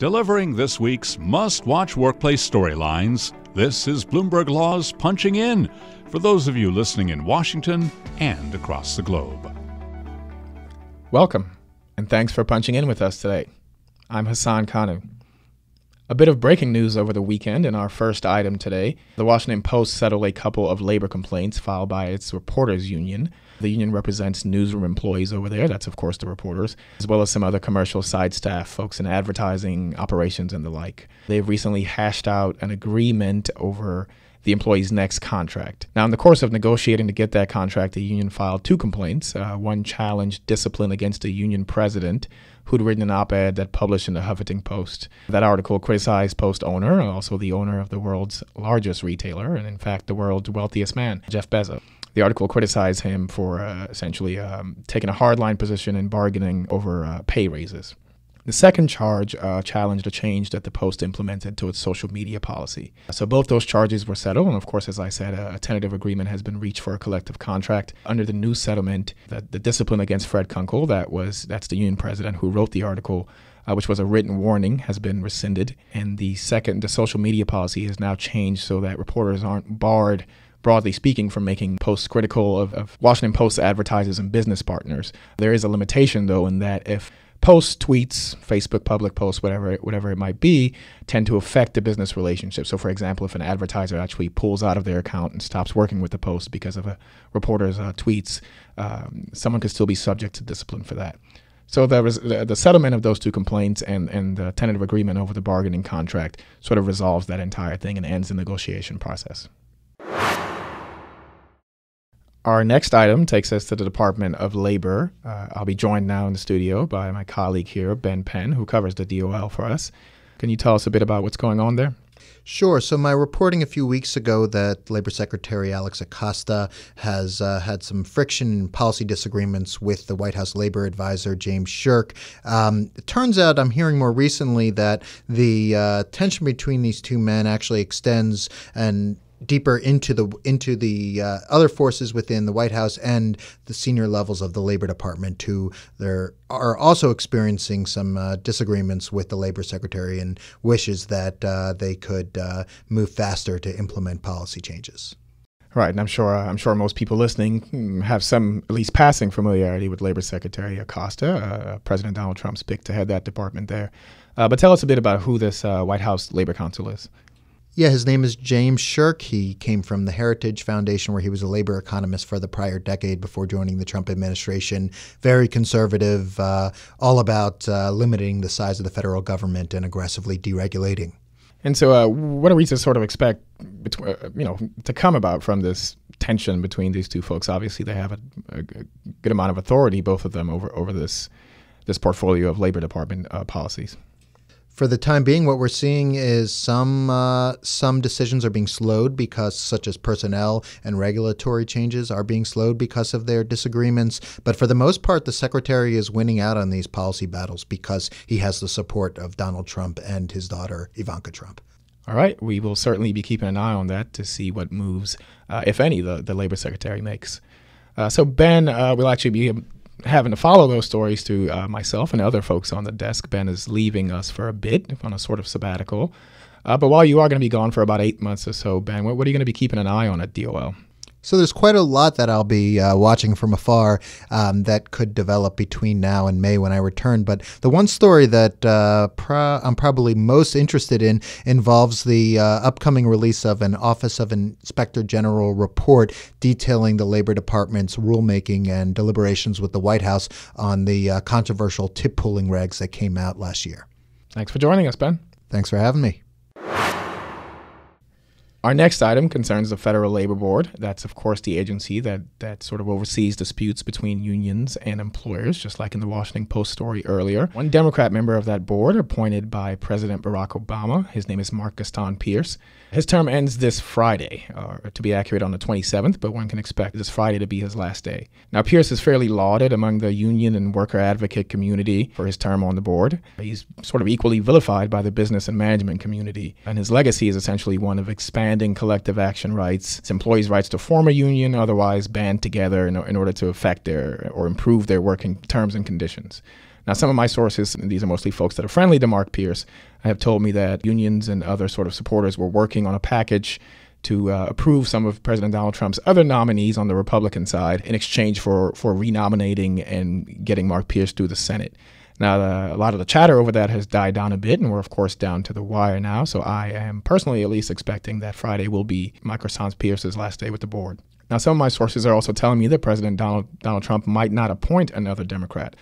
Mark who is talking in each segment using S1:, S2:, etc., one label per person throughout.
S1: delivering this week's must-watch workplace storylines. This is Bloomberg Law's Punching In, for those of you listening in Washington and across the globe.
S2: Welcome, and thanks for punching in with us today. I'm Hassan Kanu. A bit of breaking news over the weekend in our first item today. The Washington Post settled a couple of labor complaints filed by its reporters union. The union represents newsroom employees over there, that's of course the reporters, as well as some other commercial side staff, folks in advertising, operations, and the like. They've recently hashed out an agreement over the employee's next contract. Now, in the course of negotiating to get that contract, the union filed two complaints. One challenged discipline against a union president who'd written an op-ed that published in the Huffington Post. That article criticized Post owner, also the owner of the world's largest retailer, and in fact the world's wealthiest man, Jeff Bezos. The article criticized him for essentially taking a hardline position in bargaining over pay raises. The second charge challenged a change that the Post implemented to its social media policy. So both those charges were settled, and of course, as I said, a tentative agreement has been reached for a collective contract. Under the new settlement, the discipline against Fred Kunkel, that's the union president who wrote the article, which was a written warning, has been rescinded. And the social media policy has now changed so that reporters aren't barred, broadly speaking, from making posts critical of Washington Post advertisers and business partners. There is a limitation, though, in that if posts, tweets, Facebook public posts, whatever it might be, tend to affect the business relationship. So, for example, if an advertiser actually pulls out of their account and stops working with the Post because of a reporter's tweets, someone could still be subject to discipline for that. So there was the settlement of those two complaints and the tentative agreement over the bargaining contract sort of resolves that entire thing and ends the negotiation process. Our next item takes us to the Department of Labor. I'll be joined now in the studio by my colleague here, Ben Penn, who covers the DOL for us. Can you tell us a bit about what's going on there?
S3: Sure. So my reporting a few weeks ago that Labor Secretary Alex Acosta has had some friction and policy disagreements with the White House Labor Advisor, James Sherk. It turns out I'm hearing more recently that the tension between these two men actually extends and deeper into the other forces within the White House and the senior levels of the Labor Department, who are also experiencing some disagreements with the Labor Secretary and wishes that they could move faster to implement policy changes.
S2: Right, and I'm sure most people listening have some at least passing familiarity with Labor Secretary Acosta, President Donald Trump's pick to head that department there. But tell us a bit about who this White House Labor Counsel is.
S3: Yeah, his name is James Sherk. He came from the Heritage Foundation, where he was a labor economist for the prior decade before joining the Trump administration. Very conservative, all about limiting the size of the federal government and aggressively deregulating.
S2: And so what are we to sort of expect to come about from this tension between these two folks? Obviously, they have a good amount of authority, both of them, over this portfolio of Labor Department policies.
S3: For the time being, what we're seeing is some decisions are being slowed because, such as personnel and regulatory changes, are being slowed because of their disagreements. But for the most part, the secretary is winning out on these policy battles because he has the support of Donald Trump and his daughter, Ivanka Trump.
S2: All right. We will certainly be keeping an eye on that to see what moves, if any, the Labor Secretary makes. So, Ben, we'll actually be having to follow those stories to myself and other folks on the desk. Ben is leaving us for a bit on a sort of sabbatical. But while you are going to be gone for about 8 months or so, Ben, what are you going to be keeping an eye on at DOL?
S3: So there's quite a lot that I'll be watching from afar that could develop between now and May when I return. But the one story that I'm probably most interested in involves the upcoming release of an Office of Inspector General report detailing the Labor Department's rulemaking and deliberations with the White House on the controversial tip pooling regs that came out last year.
S2: Thanks for joining us, Ben.
S3: Thanks for having me.
S2: Our next item concerns the Federal Labor Board. That's, of course, the agency that sort of oversees disputes between unions and employers, just like in the Washington Post story earlier. One Democrat member of that board, appointed by President Barack Obama, his name is Mark Gaston Pierce. His term ends this Friday, or to be accurate, on the 27th, but one can expect this Friday to be his last day. Now, Pierce is fairly lauded among the union and worker advocate community for his term on the board. He's sort of equally vilified by the business and management community, and his legacy is essentially one of expanding collective action rights. It's employees' rights to form a union, otherwise band together in order to affect or improve their working terms and conditions. Now, some of my sources, and these are mostly folks that are friendly to Mark Pierce, have told me that unions and other sort of supporters were working on a package to approve some of President Donald Trump's other nominees on the Republican side in exchange for renominating and getting Mark Pierce through the Senate. Now, a lot of the chatter over that has died down a bit, and we're, of course, down to the wire now. So I am personally at least expecting that Friday will be Mike Pierce's last day with the board. Now, some of my sources are also telling me that President Donald Trump might not appoint another Democrat.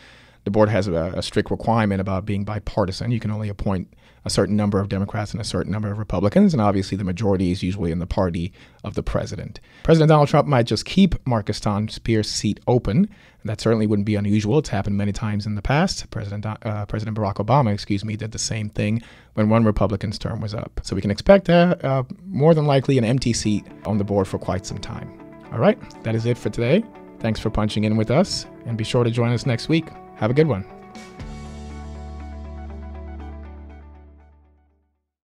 S2: The board has a strict requirement about being bipartisan. You can only appoint a certain number of Democrats and a certain number of Republicans, and obviously the majority is usually in the party of the president. President Donald Trump might just keep Marcus Pierce's seat open. That certainly wouldn't be unusual. It's happened many times in the past. President Barack Obama, did the same thing when one Republican's term was up. So we can expect more than likely an empty seat on the board for quite some time. All right, that is it for today. Thanks for punching in with us, and be sure to join us next week. Have a good one.